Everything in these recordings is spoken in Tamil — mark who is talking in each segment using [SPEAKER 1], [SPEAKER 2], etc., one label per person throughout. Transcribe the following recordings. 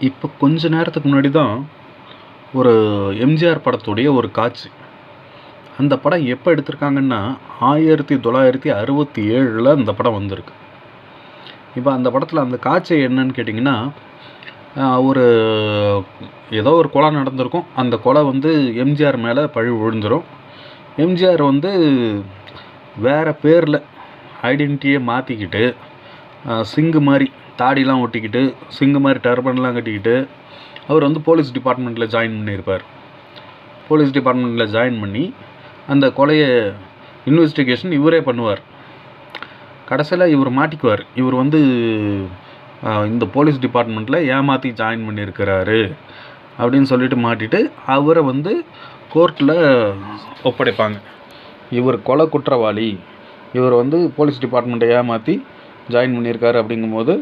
[SPEAKER 1] இப்போ கொஞ்ச நேரத்துக்கு முன்னாடி தான் ஒரு எம்ஜிஆர் படத்துடைய ஒரு காட்சி. அந்த படம் எப்போ எடுத்திருக்காங்கன்னா 1967 அந்த படம் வந்திருக்கு. இப்போ அந்த படத்தில் அந்த காட்சி என்னன்னு கேட்டிங்கன்னா, ஒரு ஏதோ ஒரு கொலை நடந்திருக்கும். அந்த கொலை வந்து எம்ஜிஆர் மேலே பழி விழுந்துடும். எம்ஜிஆர் வந்து வேறு பேரில் ஐடென்டிட்டியை மாற்றிக்கிட்டு, சிங்கு மாதிரி தாடிலாம் ஒட்டிக்கிட்டு, சிங்கு மாதிரி டர்பன்லாம் கட்டிக்கிட்டு அவர் வந்து போலீஸ் டிபார்ட்மெண்ட்டில் ஜாயின் பண்ணியிருப்பார். போலீஸ் டிபார்ட்மெண்ட்டில் ஜாயின் பண்ணி அந்த கொலையை இன்வெஸ்டிகேஷன் இவரே பண்ணுவார். கடைசியில் இவர் மாட்டிக்குவார். இவர் வந்து இந்த போலீஸ் டிபார்ட்மெண்ட்டில் ஏமாற்றி ஜாயின் பண்ணியிருக்கிறாரு அப்படின்னு சொல்லிட்டு மாட்டிட்டு அவரை வந்து கோர்ட்டில் ஒப்படைப்பாங்க. இவர் கொலை குற்றவாளி, இவர் வந்து போலீஸ் டிபார்ட்மெண்ட்டை ஏமாற்றி ஜாயின் பண்ணியிருக்காரு அப்படிங்கும்போது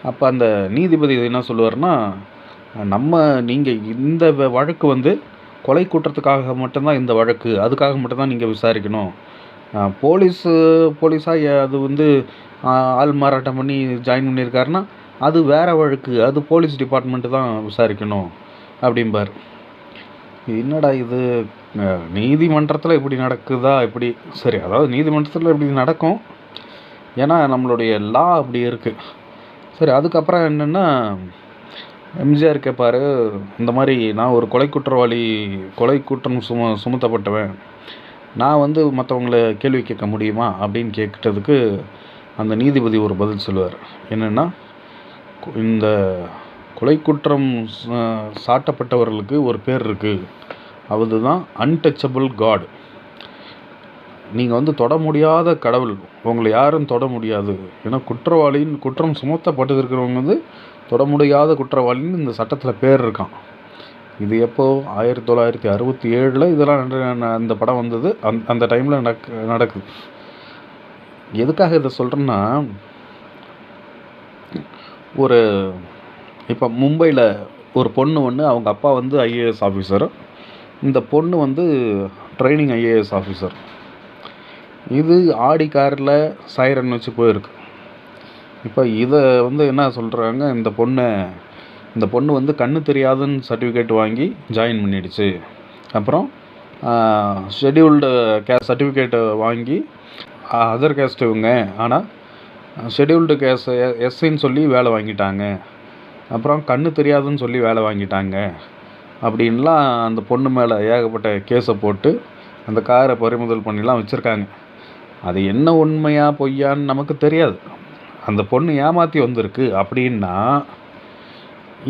[SPEAKER 1] அப்போ அந்த நீதிபதி என்ன சொல்லுவார்னா, நீங்கள் இந்த வழக்கு வந்து கொலை குற்றத்துக்காக மட்டும்தான் இந்த வழக்கு, அதுக்காக மட்டும்தான் நீங்கள் விசாரிக்கணும். போலீஸாக அது வந்து ஆள் மாறாட்டம் பண்ணி ஜாயின் பண்ணியிருக்காருன்னா அது வேறு வழக்கு, அது போலீஸ் டிபார்ட்மெண்ட்டு தான் விசாரிக்கணும் அப்படிம்பார். என்னடா இது, நீதிமன்றத்தில் இப்படி நடக்குதா? இப்படி சரி, அதாவது நீதிமன்றத்தில் இப்படி நடக்கும், ஏன்னா நம்மளுடைய லா அப்படி இருக்குது. சரி, அதுக்கப்புறம் என்னென்னா எம்ஜிஆர் கேட்பார், இந்த மாதிரி நான் ஒரு கொலை குற்றம் சுமத்தப்பட்டவன், நான் வந்து மற்றவங்கள கேள்வி கேட்க முடியுமா அப்படின்னு கேட்டதுக்கு அந்த நீதிபதி ஒரு பதில் சொல்லுவார். என்னென்னா, இந்த கொலை குற்றம் சாட்டப்பட்டவர்களுக்கு ஒரு பேர் இருக்குது, அதுதான் அன்டச்சபிள் காட். நீங்கள் வந்து தொட முடியாத கடவுள், உங்களை யாரும் தொட முடியாது. ஏன்னா குற்றம் சுமத்தப்பட்டு இருக்கிறவங்க வந்து தொட முடியாத குற்றவாளின்னு இந்த சட்டத்தில் பேர் இருக்கான். இது எப்போது 1967 இதெல்லாம் அந்த படம் வந்தது. அந்த டைமில் நடக்குது. எதுக்காக இதை சொல்கிறேன்னா, இப்போ மும்பையில் ஒரு பொண்ணு ஒன்று, அவங்க அப்பா வந்து ஐஏஎஸ் ஆஃபீஸர், இந்த பொண்ணு வந்து ட்ரைனிங் ஐஏஎஸ் ஆஃபீஸர். இது ஆடி காரில் சைரன் வச்சு போயிருக்கு. இப்போ இதை வந்து என்ன சொல்கிறாங்க, இந்த பொண்ணு வந்து கண்ணு தெரியாதுன்னு சர்டிஃபிகேட் வாங்கி ஜாயின் பண்ணிடுச்சு. அப்புறம் ஷெட்யூல்டு சர்டிஃபிகேட்டை வாங்கி அதர் கேஸ்ட் இவங்க, ஆனால் ஷெட்யூல்டு கேஸ் எஸ்சின்னு சொல்லி வேலை வாங்கிட்டாங்க. அப்புறம் கண்ணு தெரியாதுன்னு சொல்லி வேலை வாங்கிட்டாங்க அப்படின்லாம் அந்த பொண்ணு மேலே ஏகப்பட்ட கேஸை போட்டு அந்த காரை பறிமுதல் பண்ணிலாம் வச்சுருக்காங்க. அது என்ன உண்மையா பொய்யான்னு நமக்கு தெரியாது. அந்த பொண்ணு ஏமாற்றி வந்திருக்கு அப்படின்னா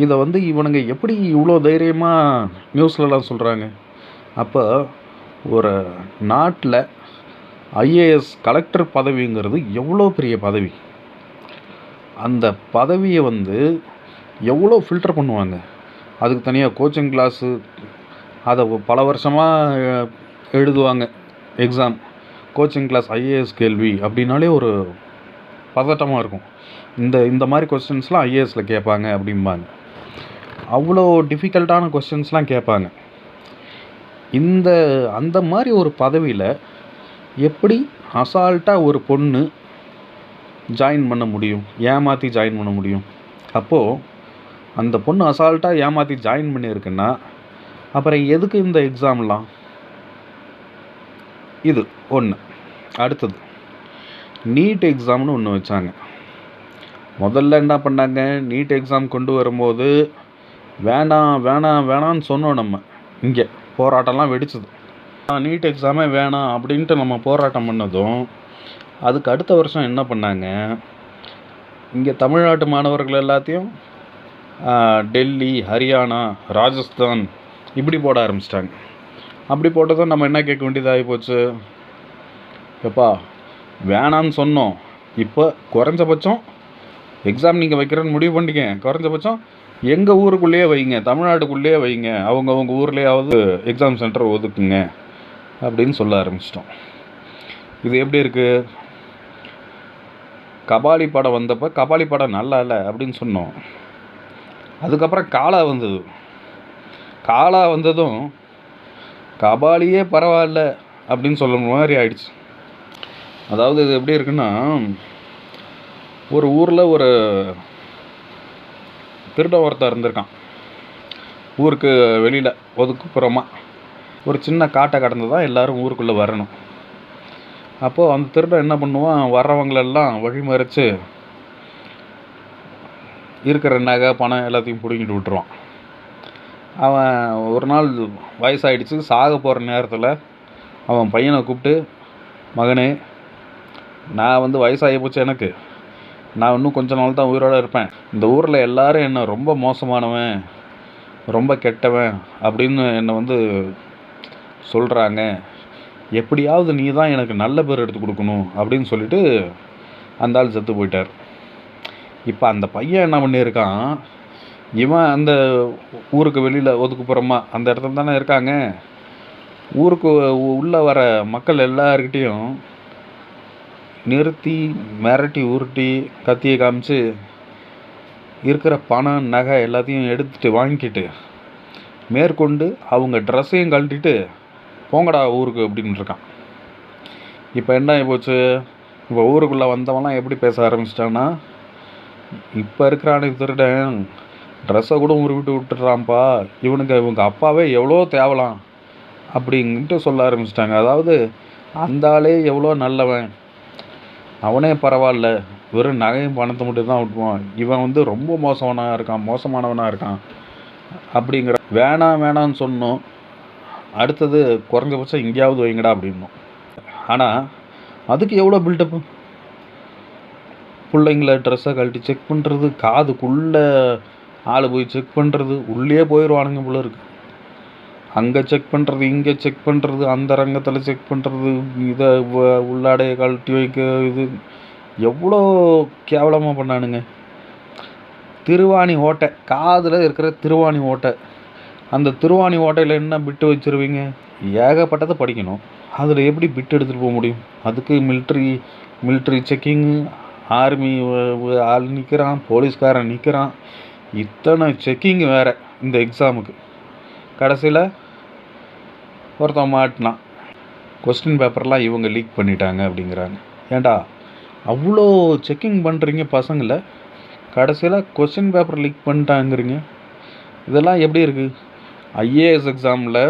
[SPEAKER 1] இதை வந்து இவனுங்க எப்படி இவ்வளோ தைரியமாக நியூஸ்லலாம் சொல்கிறாங்க? அப்போ ஒரு நாட்டில் ஐஏஎஸ் கலெக்டர் பதவிங்கிறது எவ்வளோ பெரிய பதவி. அந்த பதவியை வந்து எவ்வளோ ஃபில்டர் பண்ணுவாங்க. அதுக்கு தனியாக கோச்சிங் கிளாஸு, அதை பல வருஷமாக எழுதுவாங்க எக்ஸாம். கோச்சிங் கிளாஸ் ஐஏஎஸ் கேள்வி அப்படின்னாலே ஒரு பதட்டமாக இருக்கும். இந்த மாதிரி கொஸ்டின்ஸ்லாம் ஐஏஎஸில் கேட்பாங்க அப்படிம்பாங்க. அவ்வளோ டிஃபிகல்ட்டான கொஸ்டின்ஸ்லாம் கேட்பாங்க. அந்த மாதிரி ஒரு பதவியில் எப்படி அசால்ட்டாக ஒரு பொண்ணு ஜாயின் பண்ண முடியும், ஏமாற்றி ஜாயின் பண்ண முடியும்? அப்போது அந்த பொண்ணு அசால்ட்டாக ஏமாற்றி ஜாயின் பண்ணியிருக்குன்னா அப்புறம் எதுக்கு இந்த எக்ஸாம்லாம்? இது ஒன்று. அடுத்தது நீட் எக்ஸாம்னு ஒன்று வச்சாங்க. முதல்ல என்ன பண்ணாங்க, நீட் எக்ஸாம் கொண்டு வரும்போது வேணான்னு சொன்னோம். நம்ம இங்கே போராட்டம்லாம் வெடிச்சது. நீட் எக்ஸாமே வேணாம் அப்படின்ட்டு நம்ம போராட்டம் பண்ணதும் அதுக்கு அடுத்த வருஷம் என்ன பண்ணாங்க, இங்கே தமிழ்நாட்டு மாணவர்கள் எல்லாத்தையும் டெல்லி, ஹரியானா, ராஜஸ்தான் இப்படி போட ஆரம்பிச்சிட்டாங்க. அப்படி போட்டதும் நம்ம என்ன கேட்க வேண்டியதாகி போச்சு, எப்பா வேணான்னு சொன்னோம், இப்போ குறைஞ்சபட்சம் எக்ஸாம் நீங்கள் வைக்கிறேன்னு முடிவு பண்ணிக்க, குறைஞ்சபட்சம் எங்கள் ஊருக்குள்ளேயே வைங்க, தமிழ்நாட்டுக்குள்ளேயே வைங்க, அவங்க ஊர்லேயாவது எக்ஸாம் சென்டர் ஒதுக்குங்க அப்படின்னு சொல்ல ஆரம்பிச்சிட்டோம். இது எப்படி இருக்குது? கபாலி படம் வந்தப்போ கபாலி படம் நல்லா இல்லை அப்படின்னு சொன்னோம். அதுக்கப்புறம் காலா வந்ததும் கபாலியே பரவாயில்ல அப்படின்னு சொல்ல மாதிரி ஆயிடுச்சு. அதாவது இது எப்படி இருக்குன்னா, ஒரு ஊரில் ஒரு திருட ஒருத்தன் இருந்திருக்கான். ஊருக்கு வெளியில் ஒதுக்குப்புறமாக ஒரு சின்ன காட்டை கடந்து தான் எல்லோரும் ஊருக்குள்ளே வரணும். அப்போது அந்த திருடன் என்ன பண்ணுவான், வர்றவங்களெல்லாம் வழிமறித்து இருக்கிற நகை பணம் எல்லாத்தையும் பிடுங்கிட்டு விட்டுருவான். அவன் ஒரு நாள் வயசாகிடுச்சு, சாக போகிற நேரத்தில் அவன் பையனை கூப்பிட்டு, மகனே, நான் வயசாகி போச்சு, எனக்கு நான் இன்னும் கொஞ்ச நாள் தான் உயிரோடு இருப்பேன். இந்த ஊரில் எல்லோரும் என்னை ரொம்ப மோசமானவன், ரொம்ப கெட்டவன் அப்படின்னு என்னை சொல்கிறாங்க. எப்படியாவது நீ தான் எனக்கு நல்ல பேர் எடுத்து கொடுக்கணும் அப்படின்னு சொல்லிட்டு அந்த ஆள் செத்து போயிட்டார். இப்போ அந்த பையன் என்ன பண்ணியிருக்கான், இவன் அந்த ஊருக்கு வெளியில் ஒதுக்குப்புறமா அந்த இடத்துல தானே இருக்காங்க. ஊருக்கு உள்ளே வர மக்கள் எல்லாருக்கிட்டேயும் நிறுத்தி மிரட்டி உருட்டி கத்தியை காமிச்சு இருக்கிற பணம் நகை எல்லாத்தையும் எடுத்துகிட்டு வாங்கிக்கிட்டு மேற்கொண்டு அவங்க ட்ரெஸ்ஸையும் கழட்டிட்டு போங்கடா ஊருக்கு அப்படின்னு இருக்கான். இப்போ என்ன ஆகிப்போச்சு, இப்போ ஊருக்குள்ளே வந்தவன்லாம் எப்படி பேச ஆரம்பிச்சிட்டான்னா, இப்போ இருக்கிறானுக்கு திருடன் ட்ரெஸ்ஸை கூட உருவிட்டு விட்டுறான்ப்பா, இவங்க அப்பாவே எவ்வளோ தேவலாம் அப்படின்ட்டு சொல்ல ஆரம்பிச்சிட்டாங்க. அதாவது அந்த ஆளே எவ்வளோ நல்லவன், அவனே பரவாயில்ல, வெறும் நகையும் பணத்தை மட்டும் தான் விட்டுவான், இவன் ரொம்ப மோசமானவனாக இருக்கான் அப்படிங்கிற வேணான்னு சொன்னோம். அடுத்தது குறைஞ்சபட்சம் எங்கேயாவது வைங்கடா அப்படின்னோம். ஆனால் அதுக்கு எவ்வளோ பில்டப்பு, பிள்ளைங்கள ட்ரெஸ்ஸை கழட்டி செக் பண்ணுறது, காதுக்குள்ளே ஆள் போய் செக் பண்ணுறது, உள்ளே போயிடுவானுங்க போல இருக்குது. அங்கே செக் பண்ணுறது, இங்கே செக் பண்ணுறது, அந்த ரங்கத்தில் செக் பண்ணுறது, இதை உள்ளாடையை கழட்டி வைக்க, இது எவ்வளோ கேவலமாக பண்ணானுங்க. திருவாணி ஓட்டை, காதில் இருக்கிற திருவாணி ஓட்டை, அந்த திருவாணி ஓட்டையில் என்ன பிட்டு வச்சுருவீங்க, ஏகப்பட்டதை படிக்கணும், அதில் எப்படி பிட்டு எடுத்துகிட்டு போக முடியும்? அதுக்கு மிலிட்ரி செக்கிங்கு, ஆர்மி ஆள் நிற்கிறான், போலீஸ்காரன் நிற்கிறான், இத்தனை செக்கிங்கு வேறு இந்த எக்ஸாமுக்கு. கடைசியில் ஒருத்தன் மாட்டினான், கொஸ்டின் பேப்பர்லாம் இவங்க லீக் பண்ணிட்டாங்க அப்படிங்கிறாங்க. ஏண்டா அவ்வளோ செக்கிங் பண்ணுறீங்க பசங்களை, கடைசியில் கொஸ்டின் பேப்பர் லீக் பண்ணிட்டாங்கிறீங்க, இதெல்லாம் எப்படி இருக்குது? ஐஏஎஸ் எக்ஸாமில்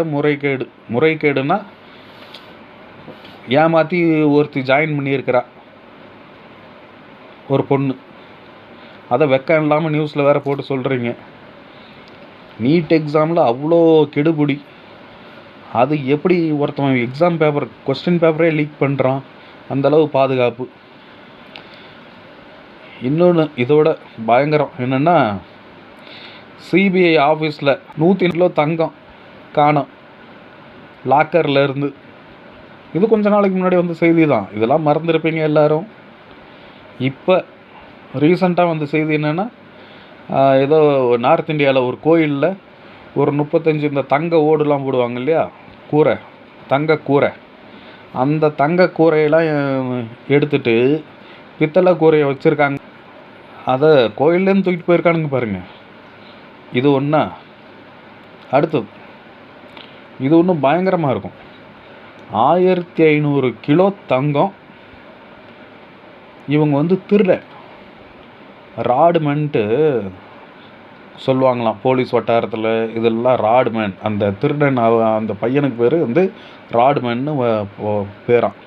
[SPEAKER 1] முறைகேடுனா ஏமாற்றி ஒருத்தி ஜாயின் பண்ணியிருக்கிறா ஒரு பொண்ணு, அதை வெக்கம் இல்லாமல் நியூஸில் வேறு போட்டு சொல்கிறீங்க. நீட் எக்ஸாமில் அவ்வளோ கெடுபிடி, அது எப்படி ஒருத்தவன் எக்ஸாம் பேப்பர் கொஸ்டின் பேப்பரே லீக் பண்ணுறான்? அந்தளவு பாதுகாப்பு. இன்னொன்று இதோட பயங்கரம் என்னென்னா, சிபிஐ ஆஃபீஸில் 100 கிலோ தங்கம் காணோம் லாக்கரில் இருந்து. இது கொஞ்ச நாளைக்கு முன்னாடி வந்த செய்தி தான், இதெல்லாம் மறந்துருப்பீங்க எல்லோரும். இப்போ ரீசண்டாக வந்த செய்தி என்னென்னா, ஏதோ நார்த் இந்தியாவில் ஒரு கோயிலில் ஒரு 35 இந்த தங்க ஓடுலாம் போடுவாங்க இல்லையா, கூரை, தங்க கூரை, அந்த தங்க கூரையெல்லாம் எடுத்துட்டு பித்தளை கூரையை வச்சுருக்காங்க. அதை கோயிலேருந்து தூக்கிட்டு போயிருக்கானுங்க பாருங்கள். இது ஒன்றா. அடுத்தது இது ஒன்றும் பயங்கரமாக இருக்கும். 1500 கிலோ தங்கம் இவங்க திருட ராடுமென்ட்டு சொல்லுவாங்களாம் போலீஸ் வட்டாரத்தில். இதெல்லாம் ராடுமேன், அந்த திருடன் அந்த பையனுக்கு பேர் ராடுமேன்னு பேரான்.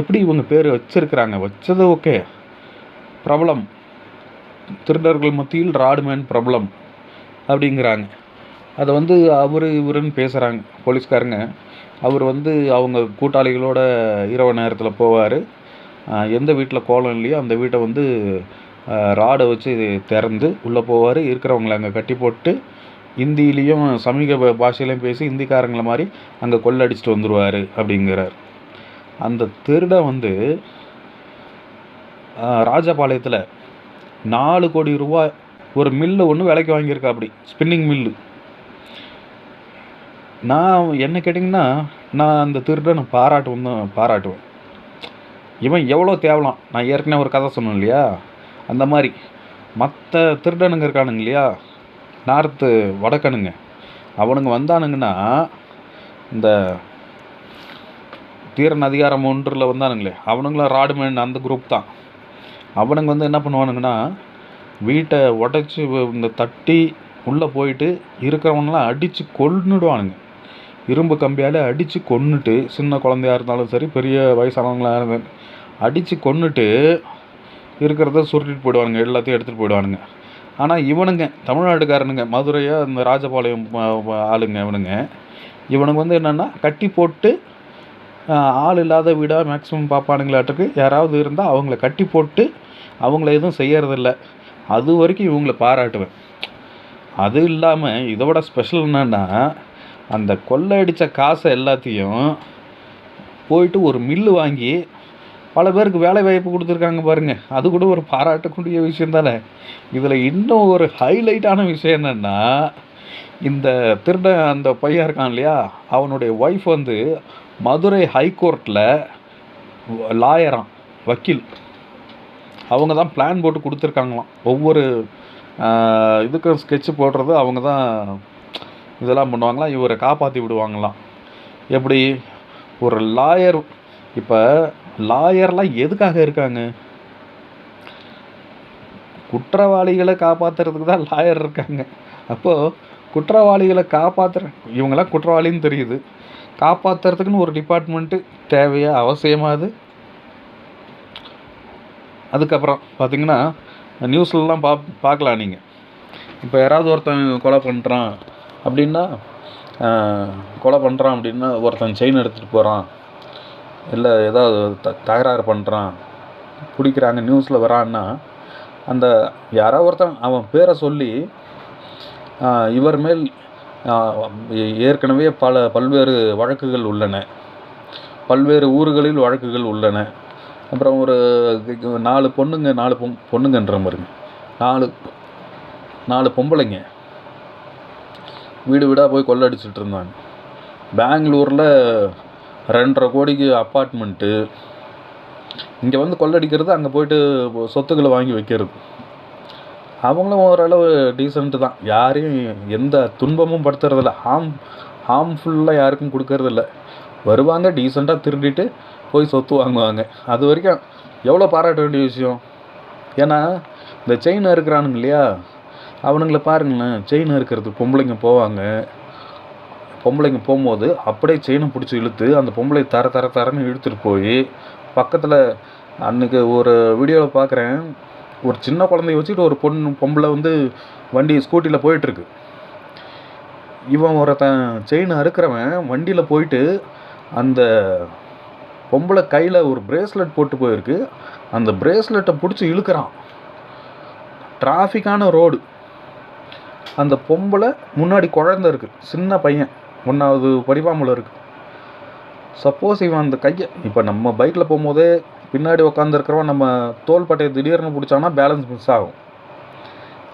[SPEAKER 1] எப்படி இவங்க பேர் வச்சுருக்கிறாங்க, வச்சது ஓகே, பிரபலம், திருடர்கள் மத்தியில் ராடுமேன் பிரபலம் அப்படிங்கிறாங்க. அதை இவருன்னு பேசுகிறாங்க போலீஸ்காரங்க. அவர் அவங்க கூட்டாளிகளோட இரவு நேரத்தில் போவார். எந்த வீட்டில் கோலம் இல்லையோ அந்த வீட்டை ராடை வச்சு திறந்து உள்ளே போவார். இருக்கிறவங்கள அங்கே கட்டி போட்டு ஹிந்திலையும் சமீக பாஷையிலையும் பேசி ஹிந்திக்காரங்களை மாதிரி அங்கே கொள்ளடிச்சிட்டு வந்துடுவார் அப்படிங்கிறார். அந்த திருட ராஜபாளையத்தில் 4 கோடி ரூபாய் ஒரு மில்லு ஒன்று விலைக்கு வாங்கியிருக்கா, அப்படி ஸ்பின்னிங் மில்லு. என்ன கேட்டிங்கன்னா, நான் அந்த திருடனை பாராட்டுவேன். இவன் எவ்வளோ தேவலாம். நான் ஏற்கனவே ஒரு கதை சொன்னேன் இல்லையா, அந்த மாதிரி மற்ற திருடனுங்க இருக்கானுங்க இல்லையா, நார்த்து வடக்கனுங்க, அவனுங்க வந்தானுங்கன்னா இந்த தீரன் அதிகாரம் 1 வந்தானுங்களே, அவனுங்களும் ராடுமேன் அந்த குரூப் தான். அவனுங்க என்ன பண்ணுவானுங்கன்னா, வீட்டை உடச்சி இந்த தட்டி உள்ளே போயிட்டு இருக்கிறவங்களாம் அடித்து கொன்னுடுவானுங்க. இரும்பு கம்பியால் அடித்து கொன்னுட்டு, சின்ன குழந்தையாக இருந்தாலும் சரி, பெரிய வயசானவங்களாக இருந்தாலும் அடித்து கொன்னுட்டு இருக்கிறத சுருட்டிட்டு போயிடுவானுங்க, எல்லாத்தையும் எடுத்துகிட்டு போயிடுவானுங்க. ஆனால் இவனுங்க தமிழ்நாட்டுக்காரனுங்க, மதுரையாக இந்த ராஜபாளையம் ஆளுங்க இவனுங்க வந்து என்னென்னா கட்டி போட்டு ஆள் இல்லாத வீடாக மேக்ஸிமம் பார்ப்பானுங்களாட்டுக்கு. யாராவது இருந்தால் அவங்கள கட்டி போட்டு அவங்கள எதுவும் செய்யறதில்ல. அது வரைக்கும் இவங்கள பாராட்டுவேன். அது இல்லாமல் இதோட ஸ்பெஷல் என்னென்னா, அந்த கொள்ளை அடித்த காசை எல்லாத்தையும் போயிட்டு ஒரு மில்லு வாங்கி பல பேருக்கு வேலை வாய்ப்பு கொடுத்துருக்காங்க பாருங்கள். அது கூட ஒரு பாராட்டக்கூடிய விஷயம் தானே. இதில் இன்னும் ஒரு ஹைலைட்டான விஷயம் என்னென்னா, இந்த திருடன் அந்த பையன் இருக்கான் இல்லையா, அவனுடைய ஒய்ஃப் வந்து மதுரை ஹைகோர்ட்டில் லாயராம், வக்கீல். அவங்க தான் பிளான் போட்டு கொடுத்துருக்காங்களாம். ஒவ்வொரு இதுக்கும் ஸ்கெட்சு போடுறது அவங்க தான் இதெல்லாம் பண்ணுவாங்களாம். இவரை காப்பாற்றி விடுவாங்களாம். எப்படி ஒரு லாயர், இப்போ லாயர்லாம் எதுக்காக இருக்காங்க? குற்றவாளிகளை காப்பாற்றுறதுக்கு தான் லாயர் இருக்காங்க. அப்போது குற்றவாளிகளை இவங்கெல்லாம் குற்றவாளின்னு தெரியுது, காப்பாற்றுறதுக்குன்னு ஒரு டிபார்ட்மெண்ட்டு தேவையா, அவசியமாகுது. அதுக்கப்புறம் பார்த்திங்கன்னா நியூஸ்லலாம் பார்க்கலாம் நீங்கள். இப்போ யாராவது ஒருத்தன் கொலை பண்ணுறான் அப்படின்னா ஒருத்தன் செயின் எடுத்துகிட்டு போகிறான், இல்லை ஏதாவது தகராறு பண்ணுறான், பிடிக்கிறாங்க, நியூஸில் வரான்னா, அந்த யாரோ ஒருத்தன் அவன் பேரை சொல்லி இவர் மேல் ஏற்கனவே பல்வேறு வழக்குகள் உள்ளன, பல்வேறு ஊர்களில் வழக்குகள் உள்ளன. அப்புறம் ஒரு 4 பொண்ணுங்கன்ற மாதிரிங்க, 4 பொம்பளைங்க வீடு வீடாக போய் கொள்ளடிச்சிட்டு இருந்தாங்க. பெங்களூரில் 2.5 கோடிக்கு அப்பார்ட்மெண்ட்டு. இங்கே வந்து கொள்ளடிக்கிறது, அங்கே போயிட்டு சொத்துக்களை வாங்கி வைக்கிறது. அவங்களும் ஓரளவு டீசெண்ட்டு தான், யாரையும் எந்த துன்பமும் படுத்துறதில்ல, ஹார்ம்ஃபுல்லாக யாருக்கும் கொடுக்கறதில்ல. வருவாங்க, டீசெண்டாக திருடிட்டு போய் சொத்து வாங்குவாங்க. அது வரைக்கும் எவ்வளோ பாராட்ட வேண்டிய விஷயம். ஏன்னா இந்த செயின் இருக்கிறானுங்க இல்லையா, அவனுங்களை பாருங்களேன், செயின் இருக்கிறது பொம்பளைங்க போகும்போது அப்படியே செயினை பிடிச்சி இழுத்து அந்த பொம்பளை தரன்னு இழுத்துட்டு போய் பக்கத்தில், அன்றைக்கி ஒரு வீடியோவில் பார்க்குறேன், ஒரு சின்ன குழந்தைய வச்சுட்டு ஒரு பொம்பளை வந்து ஸ்கூட்டியில் போயிட்டுருக்கு. இவன் ஒருத்தன் செயின் அறுக்கிறவன் வண்டியில் போயிட்டு அந்த பொம்பளை கையில் ஒரு பிரேஸ்லெட் போட்டு போயிருக்கு, அந்த பிரேஸ்லெட்டை பிடிச்சி இழுக்கிறான். டிராஃபிக்கான ரோடு, அந்த பொம்பளை முன்னாடி குழந்தை இருக்குது, சின்ன பையன் 1வது படிப்பாம்பளை இருக்குது. சப்போஸ் இவன் அந்த கையை, இப்போ நம்ம பைக்கில் போகும்போதே பின்னாடி உட்காந்துருக்கிறவன் நம்ம தோள்பட்டையை திடீர்னு பிடிச்சானா பேலன்ஸ் மிஸ் ஆகும்.